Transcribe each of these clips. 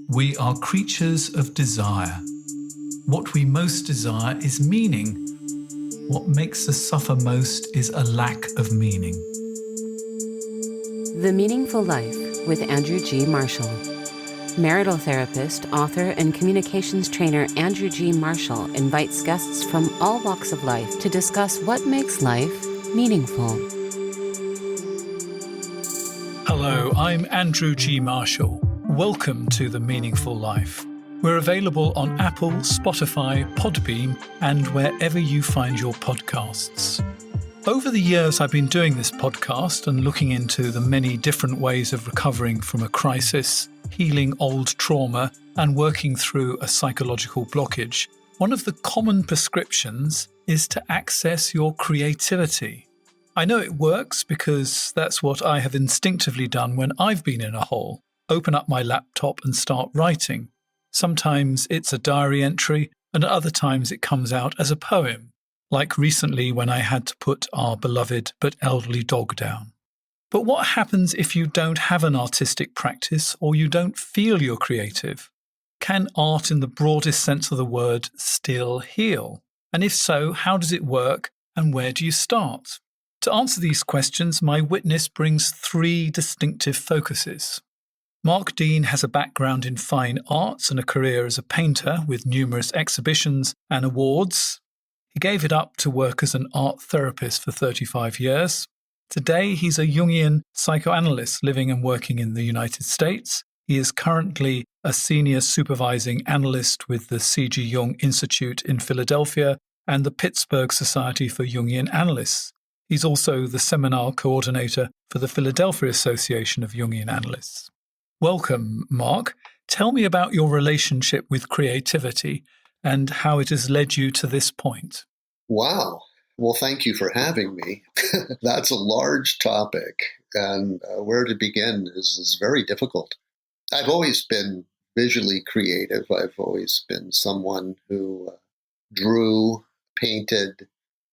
We are creatures of desire. What we most desire is meaning. What makes us suffer most is a lack of meaning. The Meaningful Life with Andrew G. Marshall. Marital therapist, author, and communications trainer Andrew G. Marshall invites guests from all walks of life to discuss what makes life meaningful. Hello, I'm Andrew G. Marshall. Welcome to The Meaningful Life. We're available on Apple, Spotify, Podbean, and wherever you find your podcasts. Over the years I've been doing this podcast and looking into the many different ways of recovering from a crisis, healing old trauma, and working through a psychological blockage. One of the common prescriptions is to access your creativity. I know it works because that's what I have instinctively done when I've been in a hole. Open up my laptop and start writing. Sometimes it's a diary entry, and at other times it comes out as a poem, like recently when I had to put our beloved but elderly dog down. But what happens if you don't have an artistic practice or you don't feel you're creative? Can art in the broadest sense of the word still heal? And if so, how does it work and where do you start? To answer these questions, my witness brings three distinctive focuses. Mark Dean has a background in fine arts and a career as a painter with numerous exhibitions and awards. He gave it up to work as an art therapist for 35 years. Today, he's a Jungian Psychoanalyst living and working in the United States. He is currently a senior supervising analyst with the C.G Jung Institute in Philadelphia and the Pittsburgh Society for Jungian Analysts. He's also the seminar coordinator for the Philadelphia Association of Jungian Analysts. Welcome, Mark. Tell me about your relationship with creativity and how it has led you to this point. Wow. Well, thank you for having me. That's a large topic, and where to begin is very difficult. I've always been visually creative. I've always been someone who drew, painted,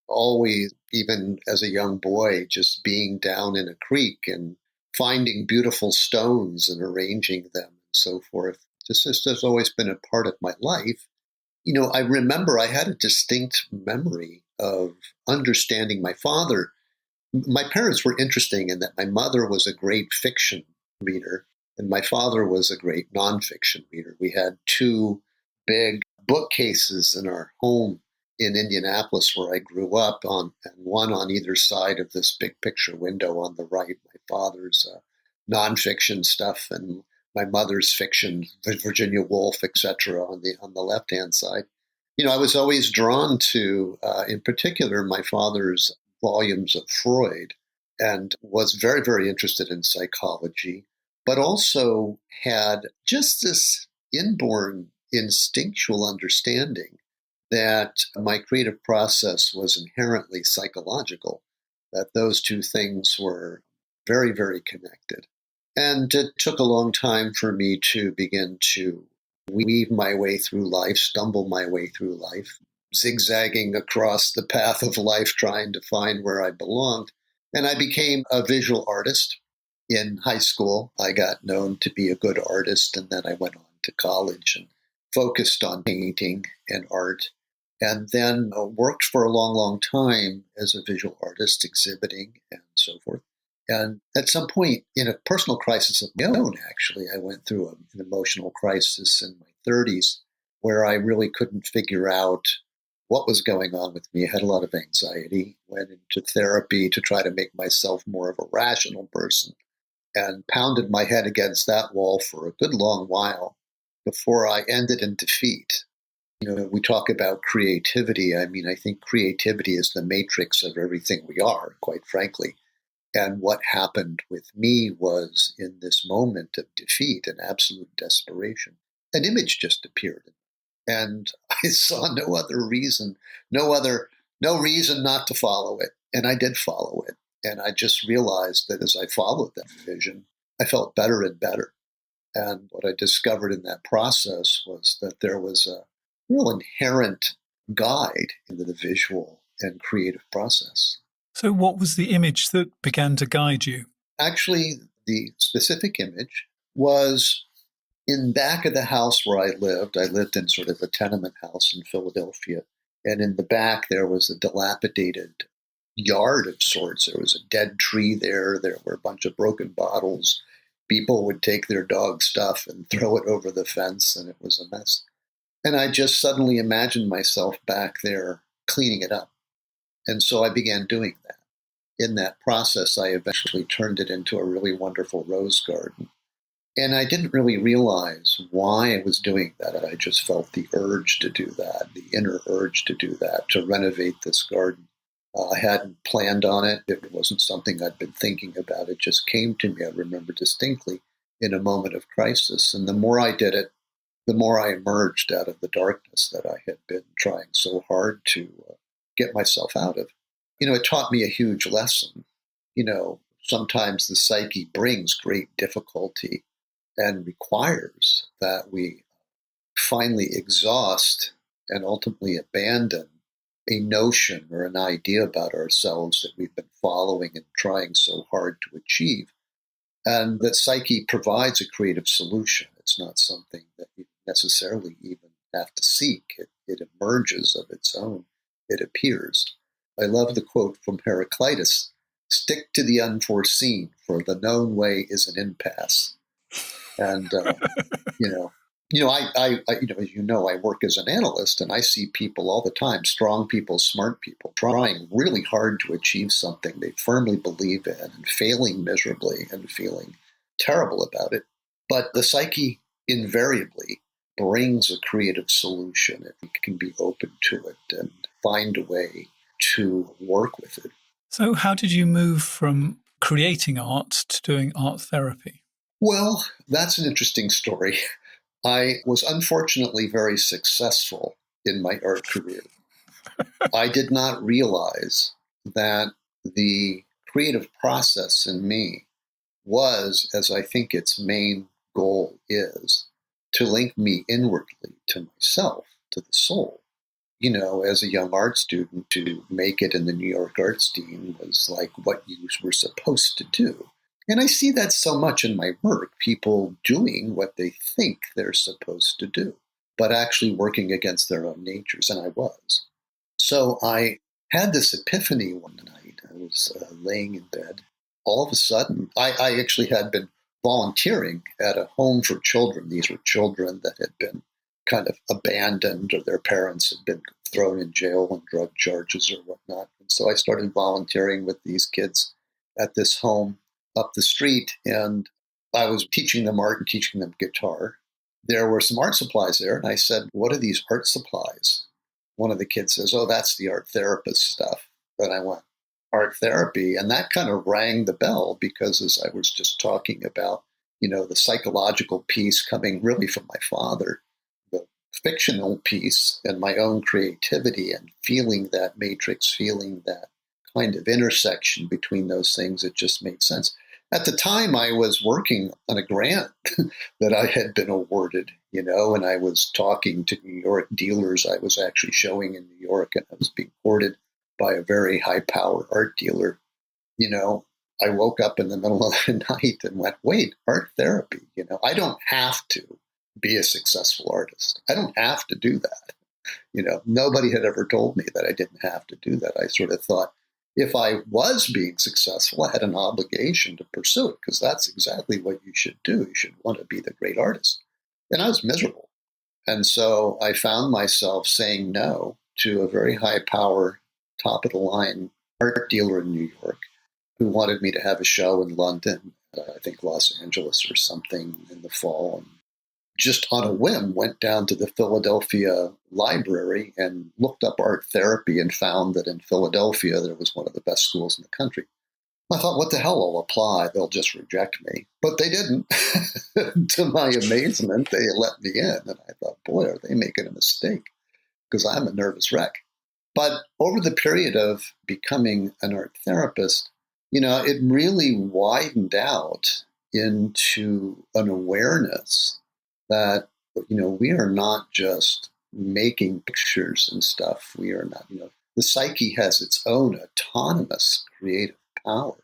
always, even as a young boy, just being down in a creek and finding beautiful stones and arranging them and so forth. This has always been a part of my life. You know, I remember I had a distinct memory of understanding my father. My parents were interesting in that my mother was a great fiction reader and my father was a great nonfiction reader. We had two big bookcases in our home in Indianapolis where I grew up, and one on either side of this big picture window on the right, my father's nonfiction stuff and my mother's fiction, Virginia Woolf, etc., on the left-hand side. You know, I was always drawn to, in particular, my father's volumes of Freud and was very, very interested in psychology, but also had just this inborn instinctual understanding that my creative process was inherently psychological, that those two things were very, very connected. And it took a long time for me to begin to weave my way through life, stumble my way through life, zigzagging across the path of life, trying to find where I belonged. And I became a visual artist. In high school, I got known to be a good artist, and then I went on to college and focused on painting and art. And then worked for a long, long time as a visual artist, exhibiting and so forth. And at some point, in a personal crisis of my own, actually, I went through an emotional crisis in my 30s where I really couldn't figure out what was going on with me. I had a lot of anxiety, went into therapy to try to make myself more of a rational person, and pounded my head against that wall for a good long while before I ended in defeat. You know, we talk about creativity. I mean, I think creativity is the matrix of everything we are, quite frankly. And what happened with me was, in this moment of defeat and absolute desperation, an image just appeared. And I saw no other reason, no reason not to follow it. And I did follow it. And I just realized that as I followed that vision, I felt better and better. And what I discovered in that process was that there was a real inherent guide into the visual and creative process. So what was the image that began to guide you? Actually, the specific image was In back of the house where I lived in sort of a tenement house in Philadelphia. And in the back, there was a dilapidated yard of sorts. There was a dead tree there. There were a bunch of broken bottles. People would take their dog stuff and throw it over the fence, and it was a mess. And I just suddenly imagined myself back there cleaning it up. And so I began doing that. In that process, I eventually turned it into a really wonderful rose garden. And I didn't really realize why I was doing that. I just felt the urge to do that, the inner urge to do that, to renovate this garden. I hadn't planned on it. It wasn't something I'd been thinking about. It just came to me, I remember distinctly, in a moment of crisis. And the more I did it, the more I emerged out of the darkness that I had been trying so hard to get myself out of. It taught me a huge lesson. Sometimes the psyche brings great difficulty and requires that we finally exhaust and ultimately abandon a notion or an idea about ourselves that we've been following and trying so hard to achieve. And that psyche provides a creative solution. It's not something that you necessarily even have to seek. It emerges of its own. It appears. I love the quote from Heraclitus, "Stick to the unforeseen, for the known way is an impasse." And, I work as an analyst, and I see people all the time, strong people, smart people, trying really hard to achieve something they firmly believe in and failing miserably and feeling terrible about it. But the psyche invariably brings a creative solution if we can be open to it and find a way to work with it. So how did you move from creating art to doing art therapy? Well, that's an interesting story. I was unfortunately very successful in my art career. I did not realize that the creative process in me was, as I think its main goal is, to link me inwardly to myself, to the soul. As a young art student, to make it in the New York art scene was like what you were supposed to do. And I see that so much in my work, people doing what they think they're supposed to do, but actually working against their own natures, and I was. So I had this epiphany one night. I was laying in bed. All of a sudden, I actually had been volunteering at a home for children. These were children that had been kind of abandoned, or their parents had been thrown in jail on drug charges or whatnot. And so I started volunteering with these kids at this home up the street, and I was teaching them art and teaching them guitar. There were some art supplies there, and I said, "What are these art supplies?" One of the kids says, "Oh, that's the art therapist stuff." And I went, "Art therapy?" And that kind of rang the bell, because as I was just talking about, the psychological piece coming really from my father, the fictional piece and my own creativity, and feeling that matrix, feeling that kind of intersection between those things, it just made sense. At the time, I was working on a grant that I had been awarded, and I was talking to New York dealers. I was actually showing in New York, and I was being courted by a very high-powered art dealer. I woke up in the middle of the night and went, wait, art therapy, I don't have to be a successful artist. I don't have to do that. Nobody had ever told me that I didn't have to do that. I sort of thought, if I was being successful, I had an obligation to pursue it, because that's exactly what you should do. You should want to be the great artist. And I was miserable. And so I found myself saying no to a very high power, top of the line art dealer in New York, who wanted me to have a show in London, I think Los Angeles or something, in the fall. And just on a whim, went down to the Philadelphia library and looked up art therapy, and found that in Philadelphia there was one of the best schools in the country. I thought, what the hell, I'll apply, they'll just reject me. But they didn't. To my amazement, they let me in. And I thought, boy, are they making a mistake, because I'm a nervous wreck. But over the period of becoming an art therapist, it really widened out into an awareness that, we are not just making pictures and stuff. We are not, the psyche has its own autonomous creative power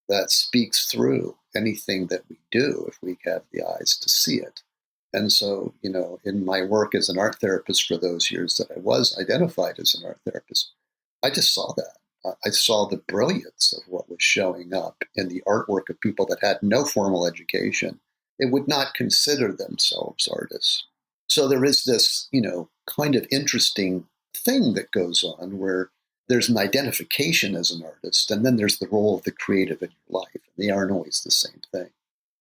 that speaks through anything that we do if we have the eyes to see it. And so, in my work as an art therapist for those years that I was identified as an art therapist, I just saw that. I saw the brilliance of what was showing up in the artwork of people that had no formal education and would not consider themselves artists. So there is this, kind of interesting thing that goes on where there's an identification as an artist, and then there's the role of the creative in your life. And they aren't always the same thing.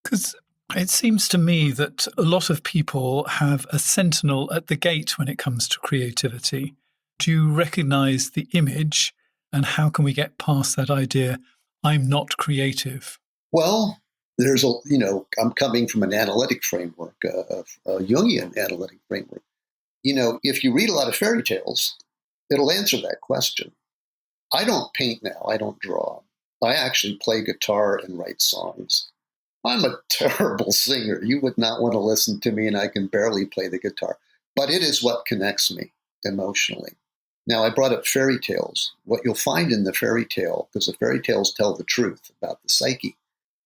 Because it seems to me that a lot of people have a sentinel at the gate when it comes to creativity. Do you recognize the image, and how can we get past that idea, I'm not creative? Well, there's I'm coming from an analytic framework, a Jungian analytic framework. If you read a lot of fairy tales, it'll answer that question. I don't paint now. I don't draw. I actually play guitar and write songs. I'm a terrible singer. You would not want to listen to me, and I can barely play the guitar. But it is what connects me emotionally. Now, I brought up fairy tales. What you'll find in the fairy tale, because the fairy tales tell the truth about the psyche,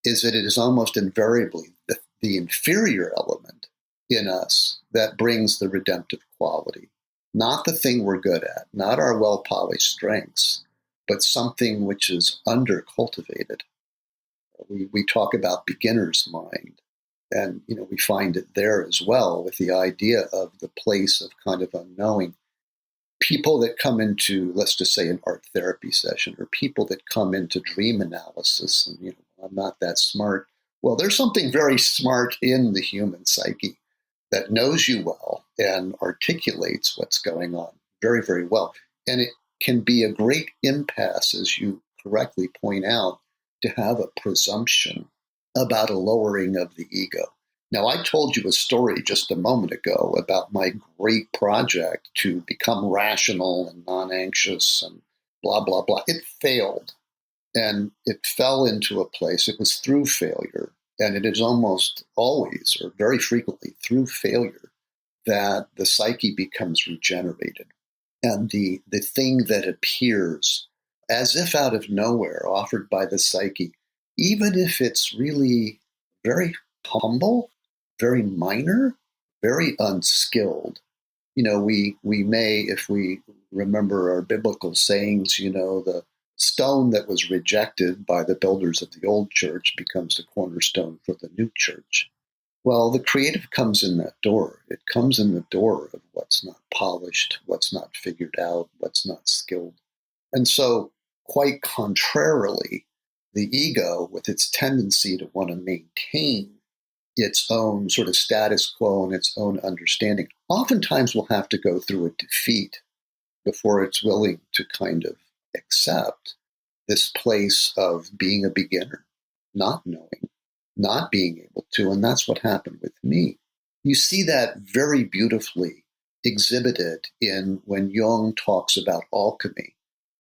is that it is almost invariably the inferior element in us that brings the redemptive quality. Not the thing we're good at, not our well-polished strengths, but something which is under-cultivated. We talk about beginner's mind, and we find it there as well with the idea of the place of kind of unknowing. People that come into, let's just say, an art therapy session, or people that come into dream analysis, and I'm not that smart. Well, there's something very smart in the human psyche that knows you well and articulates what's going on very, very well. And it can be a great impasse, as you correctly point out, to have a presumption about a lowering of the ego. Now, I told you a story just a moment ago about my great project to become rational and non-anxious and blah, blah, blah. It failed, and it fell into a place. It was through failure, and it is almost always, or very frequently, through failure that the psyche becomes regenerated. And the thing that appears as if out of nowhere, offered by the psyche, even if it's really very humble, very minor, very unskilled. We may, if we remember our biblical sayings, the stone that was rejected by the builders of the old church becomes the cornerstone for the new church. Well, the creative comes in that door. It comes in the door of what's not polished, what's not figured out, what's not skilled. And so, quite contrarily, the ego, with its tendency to want to maintain its own sort of status quo and its own understanding, oftentimes will have to go through a defeat before it's willing to kind of accept this place of being a beginner, not knowing, not being able to. And that's what happened with me. You see that very beautifully exhibited in when Jung talks about alchemy.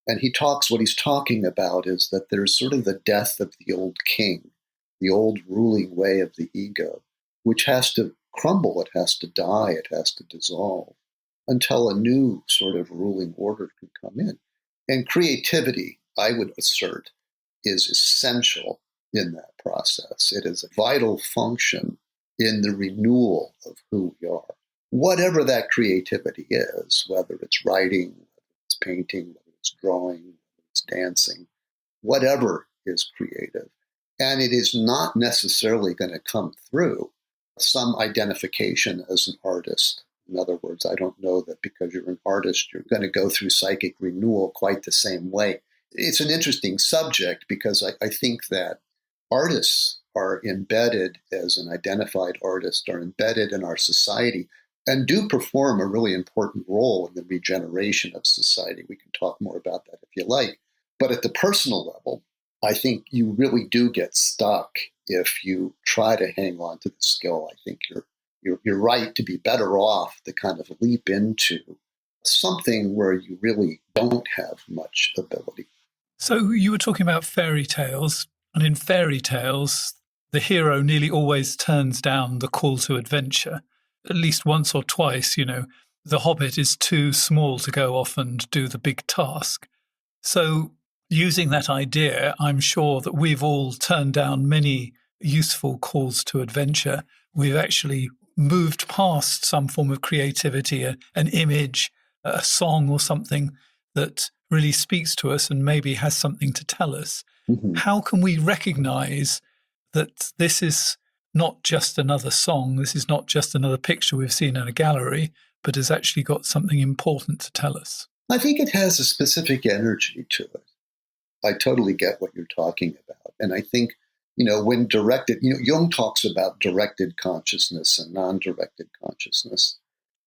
And what he's talking about is that there's sort of the death of the old king, the old ruling way of the ego, which has to crumble, it has to die, it has to dissolve until a new sort of ruling order can come in. And creativity, I would assert, is essential in that process. It is a vital function in the renewal of who we are. Whatever that creativity is, whether it's writing, whether it's painting, whether it's drawing, whether it's dancing, whatever is creative. And it is not necessarily going to come through some identification as an artist. In other words, I don't know that because you're an artist, you're going to go through psychic renewal quite the same way. It's an interesting subject because I think that artists are embedded as an identified artist, are embedded in our society, and do perform a really important role in the regeneration of society. We can talk more about that if you like. But at the personal level, I think you really do get stuck if you try to hang on to the skill. I think you're right to be better off to kind of leap into something where you really don't have much ability. So you were talking about fairy tales, and in fairy tales, the hero nearly always turns down the call to adventure. At least once or twice, the hobbit is too small to go off and do the big task. So using that idea, I'm sure that we've all turned down many useful calls to adventure. We've actually moved past some form of creativity, an image, a song or something that really speaks to us and maybe has something to tell us, how can we recognize that this is not just another song, this is not just another picture we've seen in a gallery, but has actually got something important to tell us? I think it has a specific energy to it. I totally get what you're talking about. And I think, when directed, Jung talks about directed consciousness and non-directed consciousness.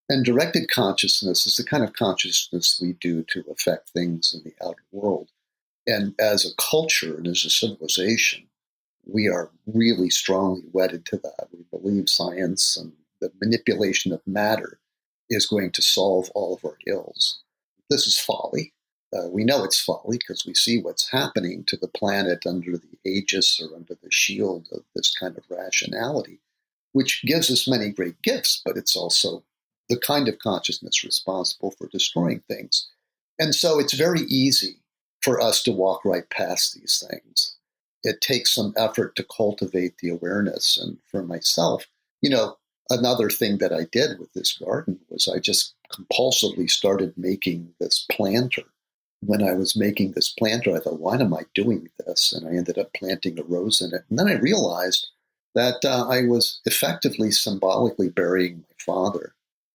And directed consciousness is the kind of consciousness we do to affect things in the outer world. And as a culture and as a civilization, we are really strongly wedded to that. We believe science and the manipulation of matter is going to solve all of our ills. This is folly. We know it's folly because we see what's happening to the planet under the aegis or under the shield of this kind of rationality, which gives us many great gifts, but it's also the kind of consciousness responsible for destroying things. And so it's very easy for us to walk right past these things. It takes some effort to cultivate the awareness. And for myself, another thing that I did with this garden was I just compulsively started making this planter. When I was making this planter, I thought, why am I doing this? And I ended up planting a rose in it. And then I realized that I was effectively symbolically burying my father,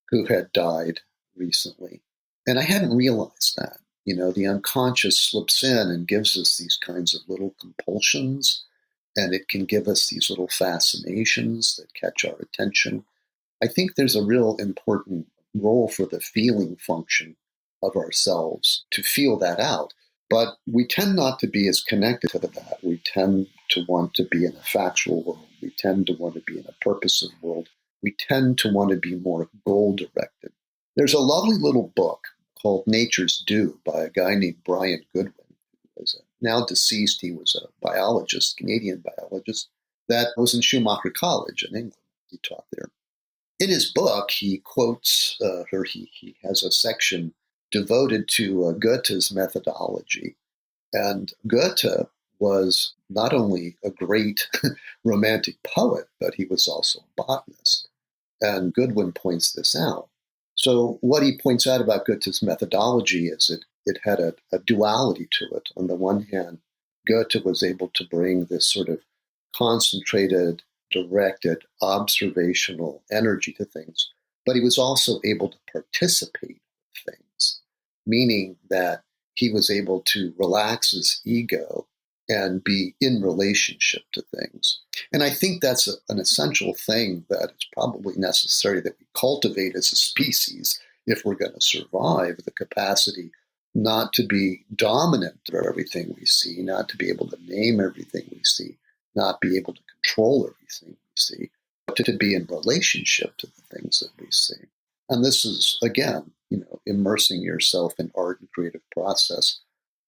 who had died recently. And I hadn't realized that. The unconscious slips in and gives us these kinds of little compulsions, and it can give us these little fascinations that catch our attention. I think there's a real important role for the feeling function of ourselves to feel that out. But we tend not to be as connected to that. We tend to want to be in a factual world. We tend to want to be in a purposive world. We tend to want to be more goal-directed. There's a lovely little book called Nature's Due by a guy named Brian Goodwin, who was now deceased. He was a biologist, Canadian biologist, that was in Schumacher College in England. He taught there. In his book, he quotes, he has a section devoted to Goethe's methodology. And Goethe was not only a great romantic poet, but he was also a botanist. And Goodwin points this out. So what he points out about Goethe's methodology is it had a duality to it. On the one hand, Goethe was able to bring this sort of concentrated, directed, observational energy to things, but he was also able to participate in things, meaning that he was able to relax his ego and be in relationship to things. And I think that's an essential thing that it's probably necessary that we cultivate as a species if we're going to survive, the capacity not to be dominant of everything we see, not to be able to name everything we see, not be able to control everything we see, but to be in relationship to the things that we see. And this is, again, immersing yourself in art and creative process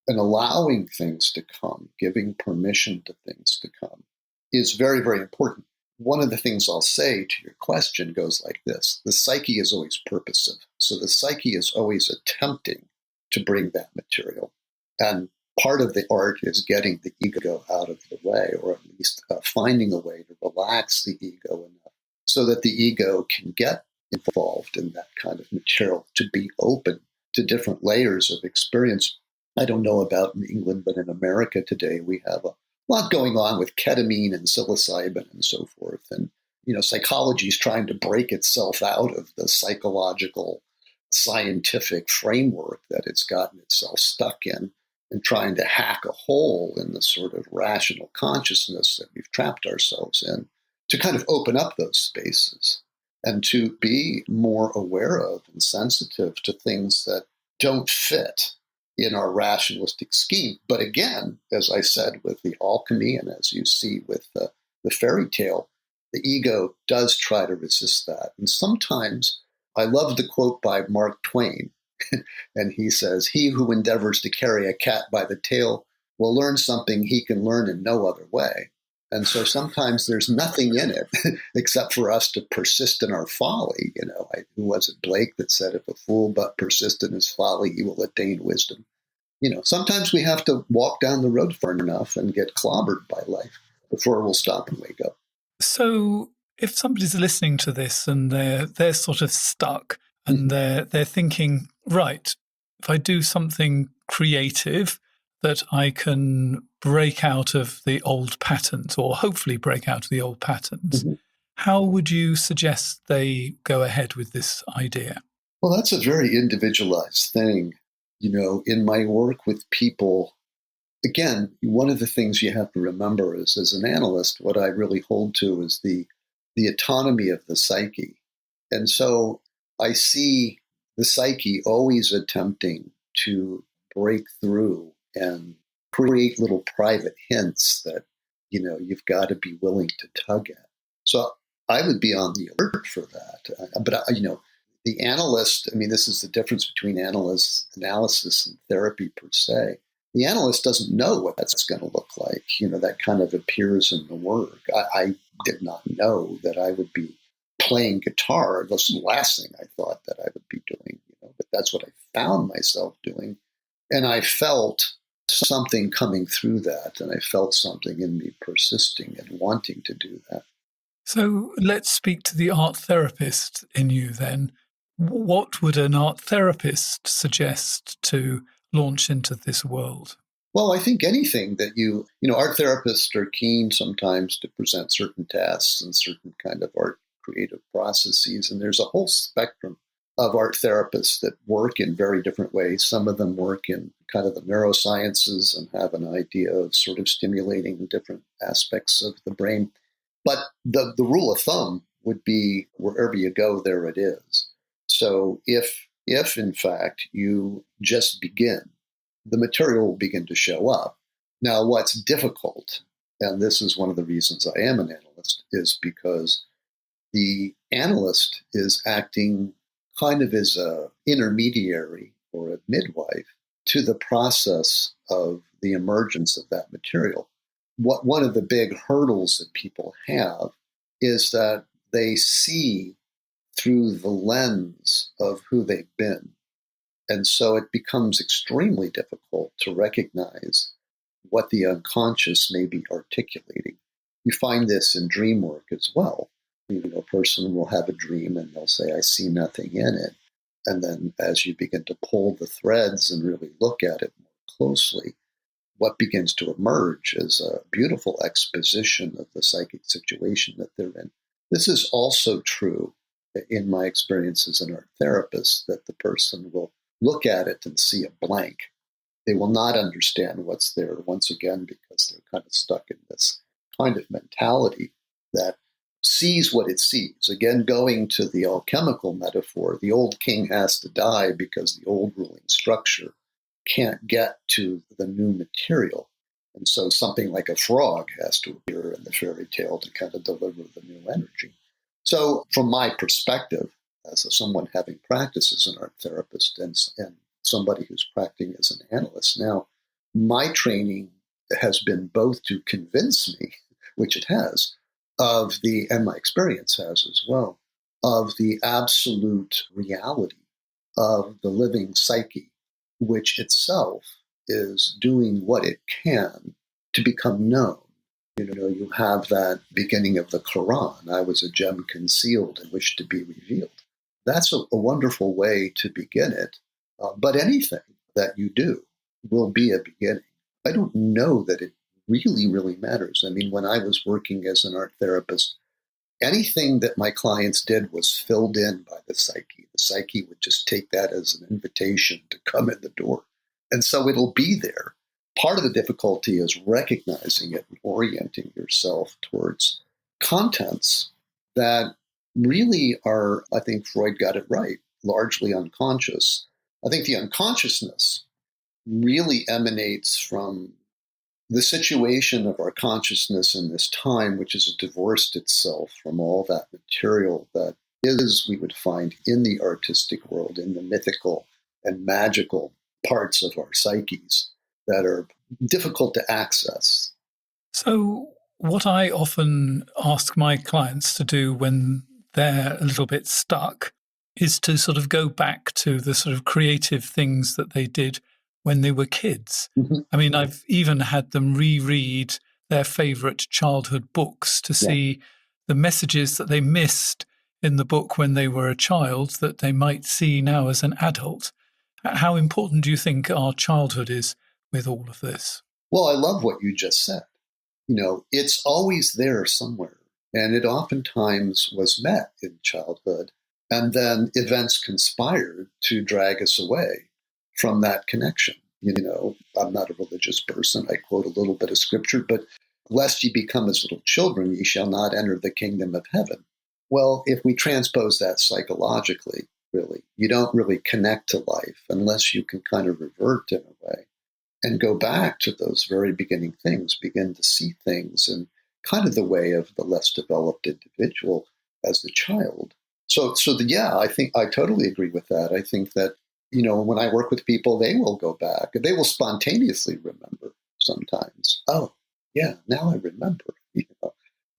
and allowing things to come, giving permission to things to come is very, very important. One of the things I'll say to your question goes like this. The psyche is always purposive. So the psyche is always attempting to bring that material. And part of the art is getting the ego out of the way, or at least finding a way to relax the ego enough so that the ego can get involved in that kind of material, to be open to different layers of experience. I don't know about in England, but in America today, we have a lot going on with ketamine and psilocybin and so forth. And, psychology is trying to break itself out of the psychological, scientific framework that it's gotten itself stuck in, and trying to hack a hole in the sort of rational consciousness that we've trapped ourselves in, to kind of open up those spaces and to be more aware of and sensitive to things that don't fit in our rationalistic scheme. But again, as I said with the alchemy, and as you see with the fairy tale, the ego does try to resist that. And sometimes, I love the quote by Mark Twain, and he says, "He who endeavors to carry a cat by the tail will learn something he can learn in no other way." And so sometimes there's nothing in it except for us to persist in our folly. Who was it, Blake, that said, "If a fool but persist in his folly, he will attain wisdom." Sometimes we have to walk down the road far enough and get clobbered by life before we'll stop and wake up. So if somebody's listening to this and they're sort of stuck and they're thinking, right, if I do something creative that I can break out of the old patterns, or hopefully break out of the old patterns, how would you suggest they go ahead with this idea? Well, that's a very individualized thing. In my work with people, again, one of the things you have to remember is, as an analyst, what I really hold to is the autonomy of the psyche. And so I see the psyche always attempting to break through and create little private hints that, you've got to be willing to tug at. So I would be on the alert for that. But the analyst, this is the difference between analysis and therapy per se. The analyst doesn't know what that's going to look like. That kind of appears in the work. I did not know that I would be playing guitar. That's the last thing I thought that I would be doing, but that's what I found myself doing. And I felt something coming through that, and I felt something in me persisting and wanting to do that. So let's speak to the art therapist in you then. What would an art therapist suggest to launch into this world? Well, I think anything that art therapists are keen sometimes to present certain tasks and certain kind of art creative processes. And there's a whole spectrum of art therapists that work in very different ways. Some of them work in kind of the neurosciences and have an idea of sort of stimulating different aspects of the brain. But the rule of thumb would be wherever you go, there it is. So if in fact you just begin, the material will begin to show up. Now, what's difficult, and this is one of the reasons I am an analyst, is because the analyst is acting kind of as an intermediary or a midwife to the process of the emergence of that material. One of the big hurdles that people have is that they see through the lens of who they've been. And so it becomes extremely difficult to recognize what the unconscious may be articulating. You find this in dream work as well. A person will have a dream and they'll say, I see nothing in it. And then as you begin to pull the threads and really look at it more closely, what begins to emerge is a beautiful exposition of the psychic situation that they're in. This is also true in my experience as an art therapist, that the person will look at it and see a blank. They will not understand what's there, once again, because they're kind of stuck in this kind of mentality that sees what it sees. Again, going to the alchemical metaphor, the old king has to die because the old ruling structure can't get to the new material. And so something like a frog has to appear in the fairy tale to kind of deliver the new energy. So from my perspective, as someone having practiced as an art therapist and somebody who's practicing as an analyst now, my training has been both to convince me, which it has, and my experience has as well, of the absolute reality of the living psyche, which itself is doing what it can to become known. You have that beginning of the Quran, I was a gem concealed and wished to be revealed. That's a wonderful way to begin it. But anything that you do will be a beginning. I don't know that it really, really matters. When I was working as an art therapist, anything that my clients did was filled in by the psyche. The psyche would just take that as an invitation to come in the door. And so it'll be there. Part of the difficulty is recognizing it and orienting yourself towards contents that really are, I think Freud got it right, largely unconscious. I think the unconsciousness really emanates from the situation of our consciousness in this time, which has divorced itself from all that material that is, we would find in the artistic world, in the mythical and magical parts of our psyches that are difficult to access. So what I often ask my clients to do when they're a little bit stuck is to sort of go back to the sort of creative things that they did when they were kids. Mm-hmm. I've even had them reread their favorite childhood books to see the messages that they missed in the book when they were a child that they might see now as an adult. How important do you think our childhood is with all of this? Well, I love what you just said. It's always there somewhere. And it oftentimes was met in childhood. And then events conspired to drag us away from that connection. I'm not a religious person. I quote a little bit of scripture, but lest ye become as little children, ye shall not enter the kingdom of heaven. Well, if we transpose that psychologically, really, you don't really connect to life unless you can kind of revert in a way and go back to those very beginning things, begin to see things in kind of the way of the less developed individual as the child. Yeah, I think I totally agree with that. I think that, when I work with people, they will go back and they will spontaneously remember sometimes. Oh, yeah, now I remember,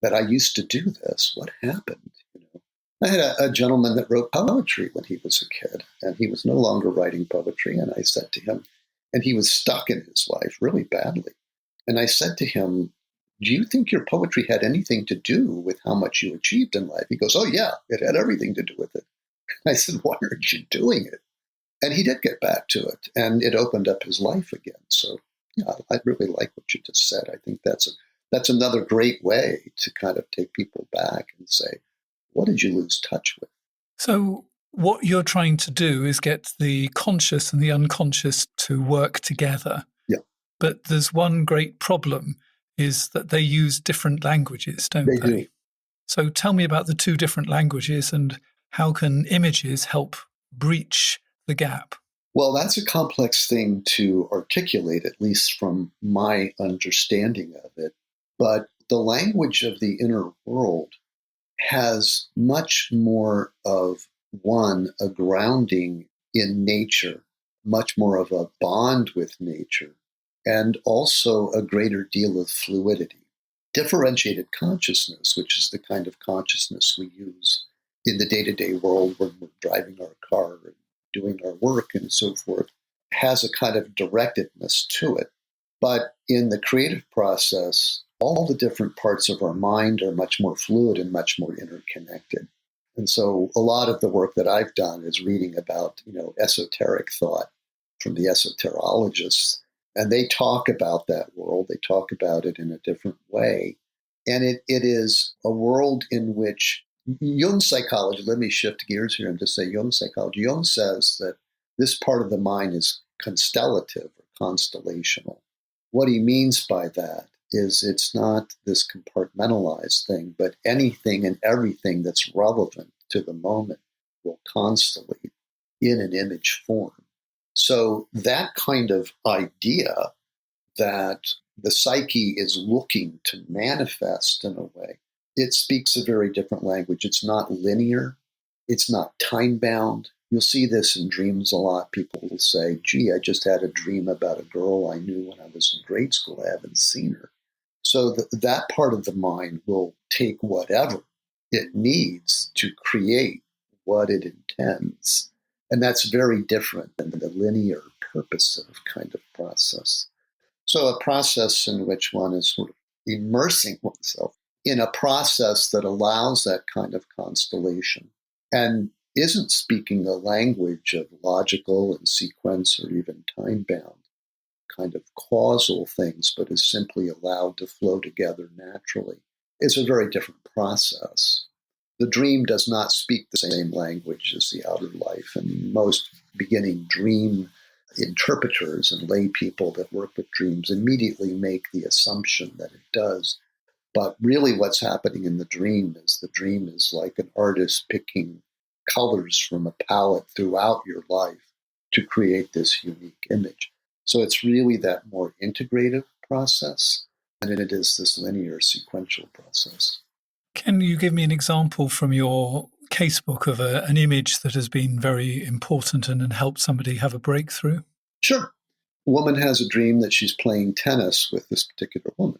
that I used to do this. What happened? I had a gentleman that wrote poetry when he was a kid, and he was no longer writing poetry. And I said to him, and he was stuck in his life really badly. And I said to him, do you think your poetry had anything to do with how much you achieved in life? He goes, oh, yeah, it had everything to do with it. I said, why aren't you doing it? And he did get back to it, and it opened up his life again. So, yeah, I really like what you just said. I think that's another great way to kind of take people back and say, what did you lose touch with? So what you're trying to do is get the conscious and the unconscious to work together. Yeah. But there's one great problem, is that they use different languages, don't they? They do. So tell me about the two different languages and how can images help breach the gap? Well, that's a complex thing to articulate, at least from my understanding of it. But the language of the inner world has much more of a grounding in nature, much more of a bond with nature, and also a greater deal of fluidity. Differentiated consciousness, which is the kind of consciousness we use in the day-to-day world when we're driving our car and doing our work and so forth, has a kind of directedness to it. But in the creative process, all the different parts of our mind are much more fluid and much more interconnected. And so a lot of the work that I've done is reading about, esoteric thought from the esoterologists. And they talk about that world. They talk about it in a different way. And it is a world in which Jung psychology, let me shift gears here and just say Jung psychology. Jung says that this part of the mind is constellative or constellational. What he means by that is it's not this compartmentalized thing, but anything and everything that's relevant to the moment will constellate in an image form. So that kind of idea that the psyche is looking to manifest in a way, it speaks a very different language. It's not linear. It's not time-bound. You'll see this in dreams a lot. People will say, gee, I just had a dream about a girl I knew when I was in grade school. I haven't seen her. So that part of the mind will take whatever it needs to create what it intends. And that's very different than the linear purposive kind of process. So a process in which one is sort of immersing oneself in a process that allows that kind of constellation and isn't speaking a language of logical and sequence or even time-bound kind of causal things, but is simply allowed to flow together naturally. It's a very different process. The dream does not speak the same language as the outer life, and most beginning dream interpreters and lay people that work with dreams immediately make the assumption that it does. But really what's happening in the dream is like an artist picking colors from a palette throughout your life to create this unique image. So it's really that more integrative process than it is this linear sequential process. Can you give me an example from your casebook of an image that has been very important and helped somebody have a breakthrough? Sure. A woman has a dream that she's playing tennis with this particular woman.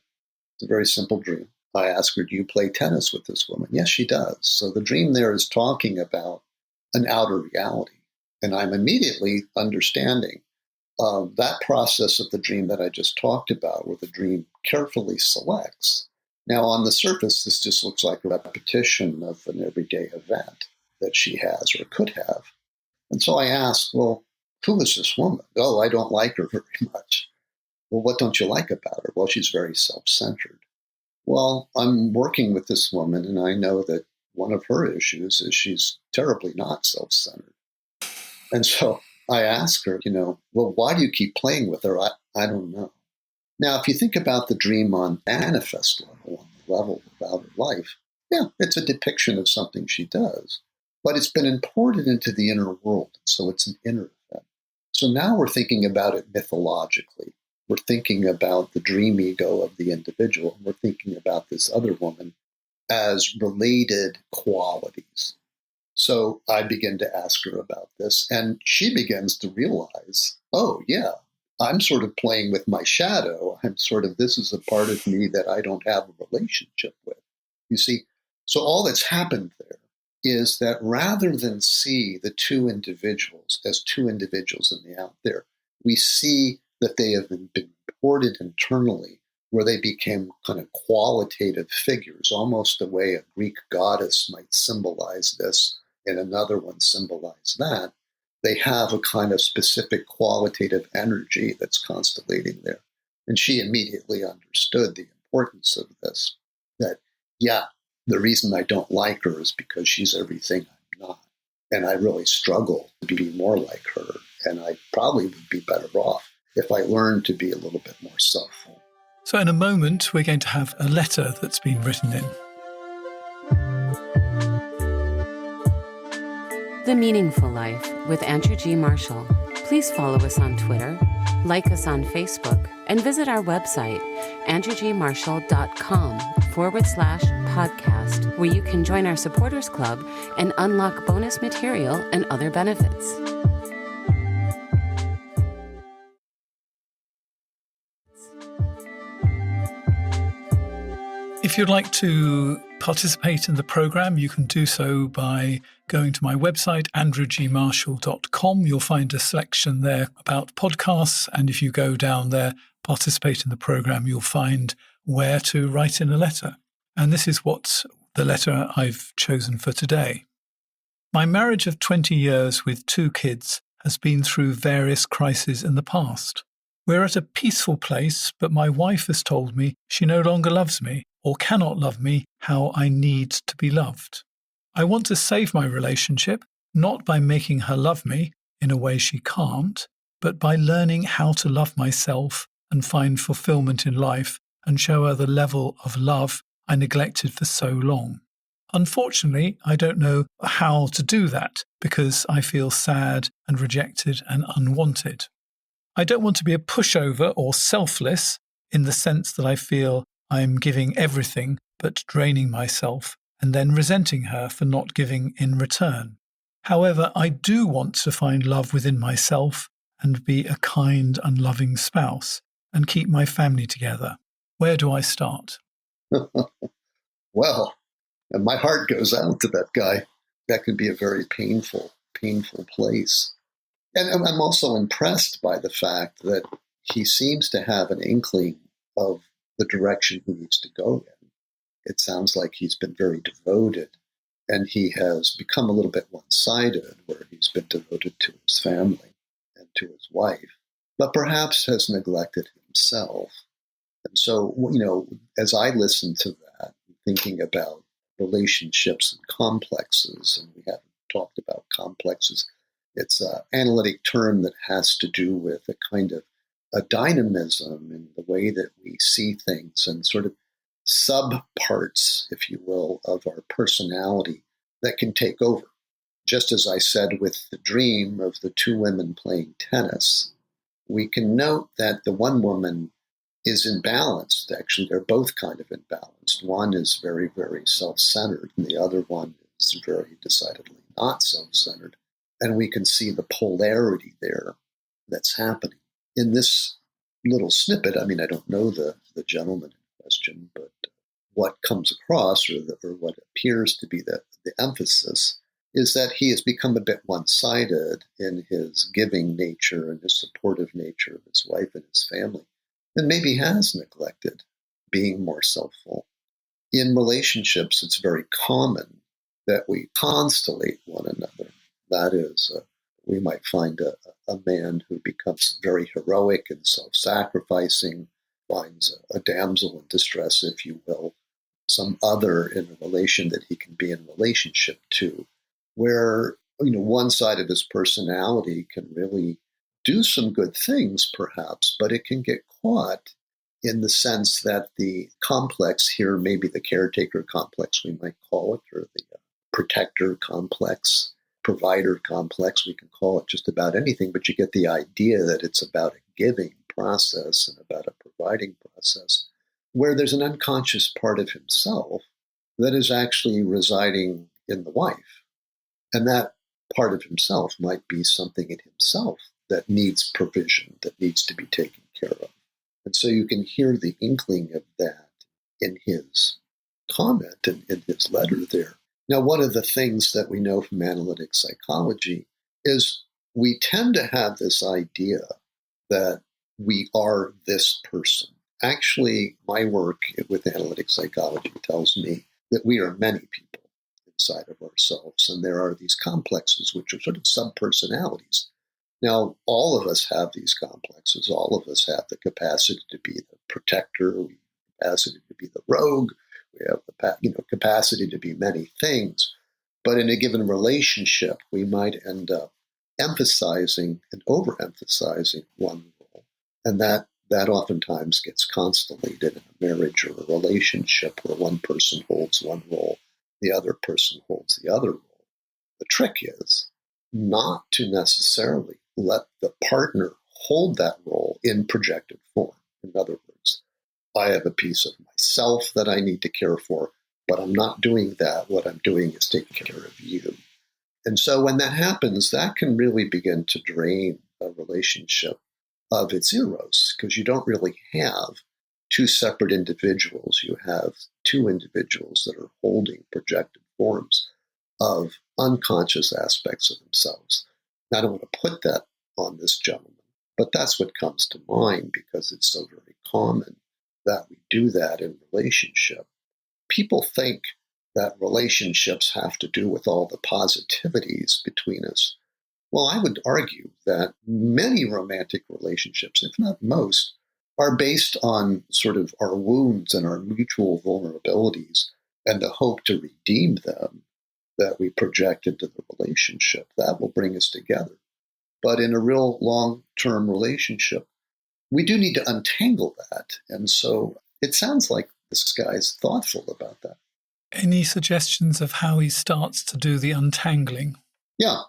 It's a very simple dream. I ask her, do you play tennis with this woman? Yes, she does. So the dream there is talking about an outer reality. And I'm immediately understanding that process of the dream that I just talked about, where the dream carefully selects Now, on the surface, this just looks like a repetition of an everyday event that she has or could have. And so I asked, well, who is this woman? Oh, I don't like her very much. Well, what don't you like about her? Well, she's very self-centered. Well, I'm working with this woman, and I know that one of her issues is she's terribly not self-centered. And so I asked her, well, why do you keep playing with her? I don't know. Now, if you think about the dream on manifest level, on the level about her life, yeah, it's a depiction of something she does. But it's been imported into the inner world, so it's an inner event. So now we're thinking about it mythologically. We're thinking about the dream ego of the individual. We're thinking about this other woman as related qualities. So I begin to ask her about this, and she begins to realize, oh, yeah, I'm sort of playing with my shadow. This is a part of me that I don't have a relationship with. You see, so all that's happened there is that rather than see the two individuals as two individuals in the out there, we see that they have been imported internally, where they became kind of qualitative figures, almost the way a Greek goddess might symbolize this and another one symbolize that. They have a kind of specific qualitative energy that's constellating there. And she immediately understood the importance of this, that, yeah, the reason I don't like her is because she's everything I'm not. And I really struggle to be more like her. And I probably would be better off if I learned to be a little bit more self-full. So in a moment, we're going to have a letter that's been written in. The Meaningful Life with Andrew G. Marshall. Please follow us on Twitter, like us on Facebook, and visit our website, andrewgmarshall.com/podcast, where you can join our supporters club and unlock bonus material and other benefits. If you'd like to participate in the program, you can do so by going to my website, andrewgmarshall.com. You'll find a selection there about podcasts. And if you go down there, participate in the program, you'll find where to write in a letter. And this is what the letter I've chosen for today. My marriage of 20 years with 2 kids has been through various crises in the past. We're at a peaceful place, but my wife has told me she no longer loves me or cannot love me how I need to be loved. I want to save my relationship, not by making her love me in a way she can't, but by learning how to love myself and find fulfillment in life and show her the level of love I neglected for so long. Unfortunately, I don't know how to do that because I feel sad and rejected and unwanted. I don't want to be a pushover or selfless in the sense that I feel I'm giving everything but draining myself and then resenting her for not giving in return. However, I do want to find love within myself and be a kind and loving spouse and keep my family together. Where do I start? Well, and my heart goes out to that guy. That can be a very painful place. And I'm also impressed by the fact that he seems to have an inkling of the direction he needs to go in. It sounds like he's been very devoted, and he has become a little bit one-sided, where he's been devoted to his family and to his wife, but perhaps has neglected himself. And so, as I listen to that, thinking about relationships and complexes, and we haven't talked about complexes, it's an analytic term that has to do with a kind of a dynamism in the way that we see things and sort of subparts, if you will, of our personality that can take over. Just as I said with the dream of the 2 women playing tennis, we can note that the one woman is imbalanced. Actually, they're both kind of imbalanced. One is very, very self-centered, and the other one is very decidedly not self-centered. And we can see the polarity there that's happening. In this little snippet, I mean, I don't know the gentleman in question, but what comes across, or what appears to be the emphasis, is that he has become a bit one-sided in his giving nature and his supportive nature of his wife and his family, and maybe has neglected being more self-full. In relationships, it's very common that we constellate one another. That is, we might find a man who becomes very heroic and self-sacrificing, finds a damsel in distress, if you will, some other in a relation that he can be in relationship to, where one side of his personality can really do some good things, perhaps, but it can get caught in the sense that the complex here, maybe the caretaker complex, we might call it, or the protector complex, provider complex, we can call it just about anything, but you get the idea that it's about a giving process and about a providing process, where there's an unconscious part of himself that is actually residing in the wife. And that part of himself might be something in himself that needs provision, that needs to be taken care of. And so you can hear the inkling of that in his comment and in his letter there. Now, one of the things that we know from analytic psychology is we tend to have this idea that we are this person. Actually, my work with analytic psychology tells me that we are many people inside of ourselves, and there are these complexes, which are sort of sub-personalities. Now, all of us have these complexes. All of us have the capacity to be the protector, we have the capacity to be the rogue, we have the capacity to be many things. But in a given relationship, we might end up emphasizing and overemphasizing one role, and that oftentimes gets constellated in a marriage or a relationship where one person holds one role, the other person holds the other role. The trick is not to necessarily let the partner hold that role in projected form. In other words, I have a piece of myself that I need to care for, but I'm not doing that. What I'm doing is taking care of you. And so when that happens, that can really begin to drain a relationship of its eros, because you don't really have two separate individuals. You have two individuals that are holding projected forms of unconscious aspects of themselves. Now, I don't want to put that on this gentleman, but that's what comes to mind because it's so very common that we do that in relationship. People think that relationships have to do with all the positivities between us. Well, I would argue that many romantic relationships, if not most, are based on sort of our wounds and our mutual vulnerabilities and the hope to redeem them that we project into the relationship. That will bring us together. But in a real long-term relationship, we do need to untangle that. And so it sounds like this guy's thoughtful about that. Any suggestions of how he starts to do the untangling? Yeah.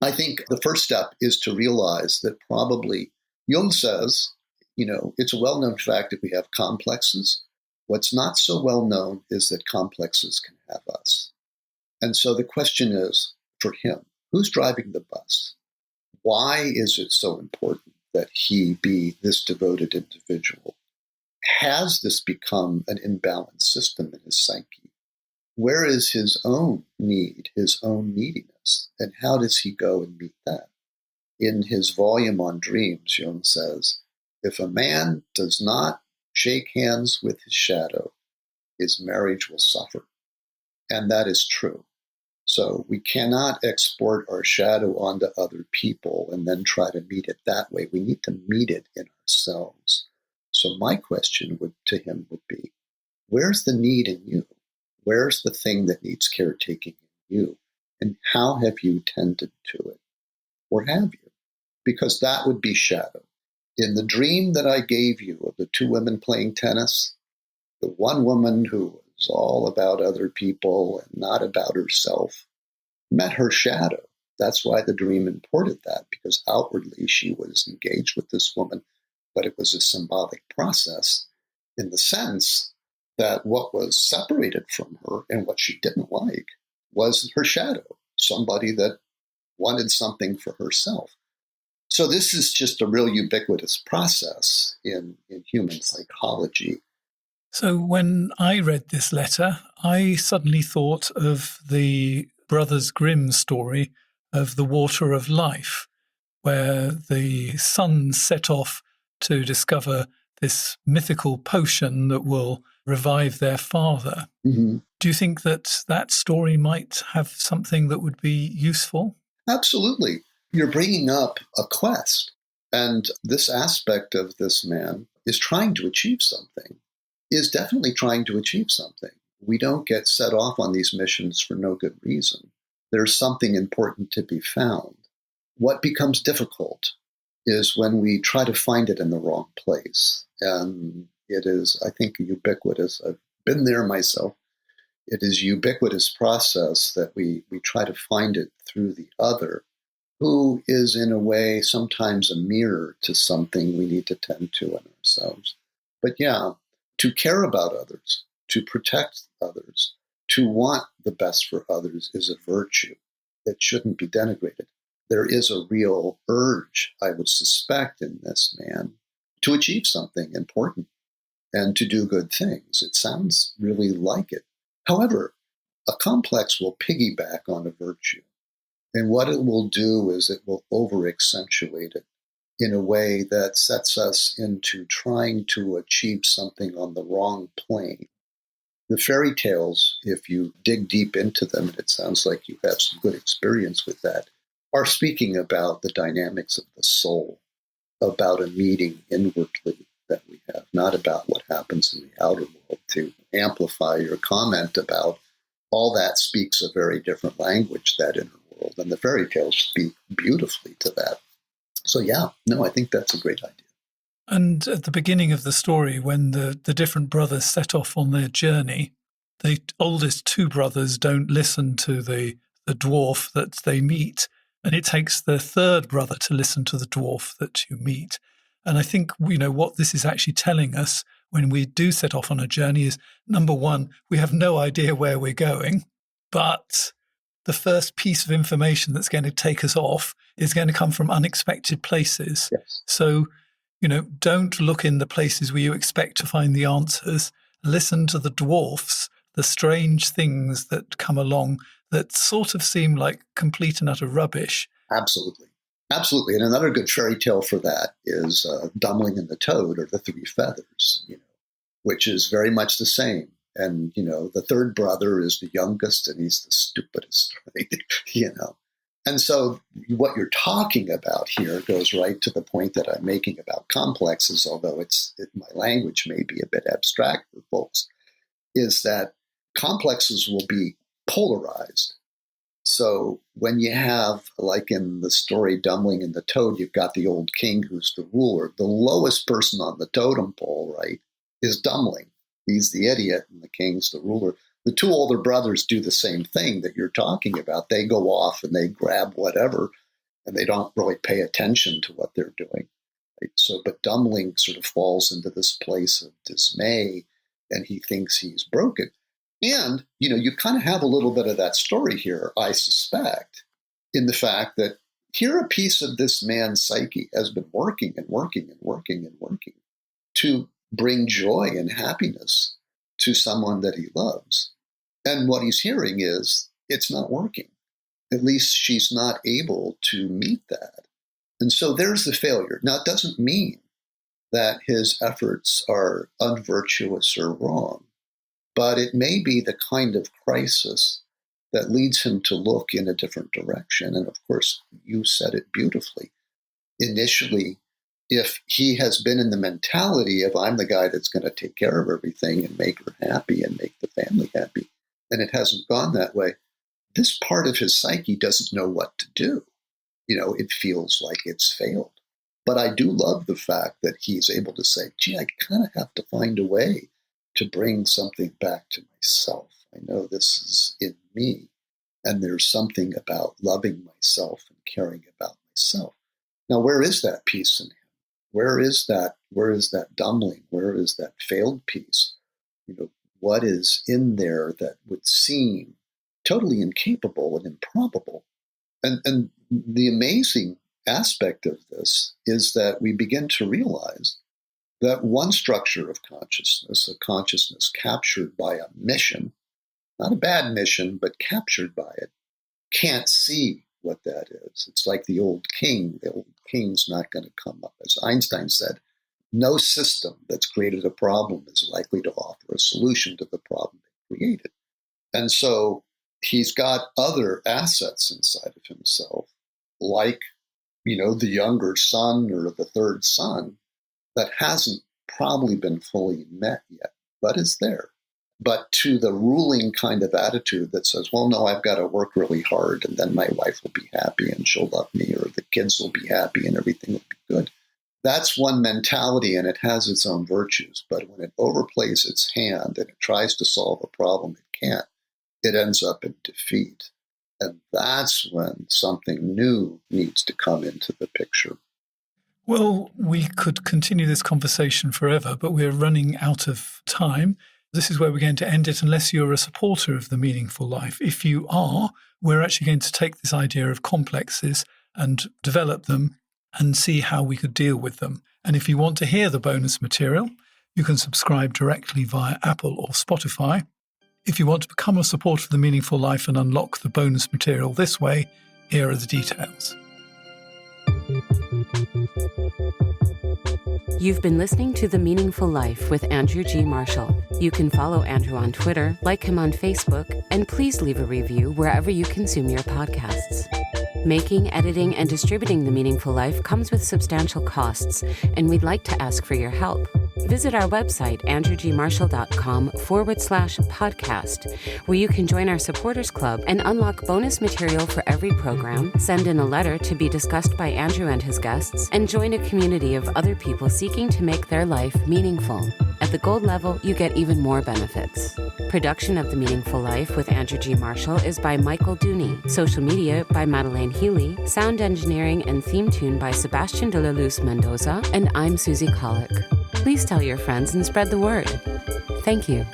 I think the first step is to realize that probably Jung says, it's a well-known fact that we have complexes. What's not so well known is that complexes can have us. And so the question is, for him, who's driving the bus? Why is it so important that he be this devoted individual? Has this become an imbalanced system in his psyche? Where is his own need, his own neediness, and how does he go and meet that? In his volume on dreams, Jung says, if a man does not shake hands with his shadow, his marriage will suffer. And that is true. So we cannot export our shadow onto other people and then try to meet it that way. We need to meet it in ourselves. So my question to him would be, where's the need in you? Where's the thing that needs caretaking in you? And how have you tended to it? Or have you? Because that would be shadow. In the dream that I gave you of the two women playing tennis, the one woman who was all about other people and not about herself met her shadow. That's why the dream imported that, because outwardly she was engaged with this woman, but it was a symbolic process in the sense that what was separated from her and what she didn't like was her shadow, somebody that wanted something for herself. So this is just a real ubiquitous process in human psychology. So when I read this letter, I suddenly thought of the Brothers Grimm story of the Water of Life, where the son set off to discover this mythical potion that will revive their father. Mm-hmm. Do you think that that story might have something that would be useful? Absolutely. You're bringing up a quest. And this aspect of this man is trying to achieve something, is definitely trying to achieve something. We don't get set off on these missions for no good reason. There's something important to be found. What becomes difficult is when we try to find it in the wrong place. And it is, I think, ubiquitous. I've been there myself. It is a ubiquitous process that we try to find it through the other, who is in a way sometimes a mirror to something we need to tend to in ourselves. But yeah, to care about others, to protect others, to want the best for others is a virtue that shouldn't be denigrated. There is a real urge, I would suspect, in this man to achieve something important and to do good things. It sounds really like it. However, a complex will piggyback on a virtue. And what it will do is it will over-accentuate it in a way that sets us into trying to achieve something on the wrong plane. The fairy tales, if you dig deep into them, and it sounds like you have some good experience with that, are speaking about the dynamics of the soul, about a meeting inwardly that we have, not about what happens in the outer world. To amplify your comment about all that speaks a very different language, that inner world, and the fairy tales speak beautifully to that. So yeah, no, I think that's a great idea. And at the beginning of the story, when the different brothers set off on their journey, the oldest two brothers don't listen to the dwarf that they meet, and it takes the third brother to listen to the dwarf that you meet. And I think, what this is actually telling us when we do set off on a journey is, number one, we have no idea where we're going, but the first piece of information that's going to take us off is going to come from unexpected places. Yes. So, don't look in the places where you expect to find the answers. Listen to the dwarfs, the strange things that come along that sort of seem like complete and utter rubbish. Absolutely. Absolutely. And another good fairy tale for that is Dummling and the Toad, or the Three Feathers, which is very much the same. And, the third brother is the youngest and he's the stupidest, right? And so what you're talking about here goes right to the point that I'm making about complexes, although my language may be a bit abstract for folks, is that complexes will be polarized. So when you have, like in the story Dummling and the Toad, you've got the old king who's the ruler. The lowest person on the totem pole, right, is Dummling. He's the idiot and the king's the ruler. The two older brothers do the same thing that you're talking about. They go off and they grab whatever, and they don't really pay attention to what they're doing. Right? So, but Dummling sort of falls into this place of dismay, and he thinks he's broken. And, you kind of have a little bit of that story here, I suspect, in the fact that here a piece of this man's psyche has been working and working and working and working to bring joy and happiness to someone that he loves. And what he's hearing is it's not working. At least she's not able to meet that. And so there's the failure. Now, it doesn't mean that his efforts are unvirtuous or wrong, but it may be the kind of crisis that leads him to look in a different direction. And of course, you said it beautifully. Initially, if he has been in the mentality of I'm the guy that's going to take care of everything and make her happy and make the family happy, and it hasn't gone that way, this part of his psyche doesn't know what to do. It feels like it's failed. But I do love the fact that he's able to say, gee, I kind of have to find a way to bring something back to myself. I know this is in me, and there's something about loving myself and caring about myself. Now, where is that piece in him? Where is that Dummling? Where is that failed piece? What is in there that would seem totally incapable and improbable? And the amazing aspect of this is that we begin to realize that one structure of consciousness, a consciousness captured by a mission, not a bad mission, but captured by it, can't see what that is. It's like the old king. The old king's not going to come up. As Einstein said, No system that's created a problem is likely to offer a solution to the problem it created. And so he's got other assets inside of himself, like, the younger son or the third son, that hasn't probably been fully met yet, but is there. But to the ruling kind of attitude that says, well, no, I've got to work really hard and then my wife will be happy and she'll love me, or the kids will be happy and everything will be good. That's one mentality, and it has its own virtues. But when it overplays its hand and it tries to solve a problem it can't, it ends up in defeat. And that's when something new needs to come into the picture. Well, we could continue this conversation forever, but we're running out of time. This is where we're going to end it unless you're a supporter of the meaningful life. If you are, we're actually going to take this idea of complexes and develop them and see how we could deal with them. And if you want to hear the bonus material, you can subscribe directly via Apple or Spotify. If you want to become a supporter of the meaningful life and unlock the bonus material this way, here are the details. You've been listening to The Meaningful Life with Andrew G. Marshall. You can follow Andrew on Twitter, like him on Facebook, and please leave a review wherever you consume your podcasts. Making, editing, and distributing The Meaningful Life comes with substantial costs, and we'd like to ask for your help. Visit our website, andrewgmarshall.com/podcast, where you can join our supporters club and unlock bonus material for every program, send in a letter to be discussed by Andrew and his guests, and join a community of other people seeking to make their life meaningful. At the gold level, you get even more benefits. Production of The Meaningful Life with Andrew G. Marshall is by Michael Dooney. Social media by Madeleine Healy. Sound engineering and theme tune by Sebastian de la Luz Mendoza. And I'm Susie Colick. Please tell your friends and spread the word. Thank you.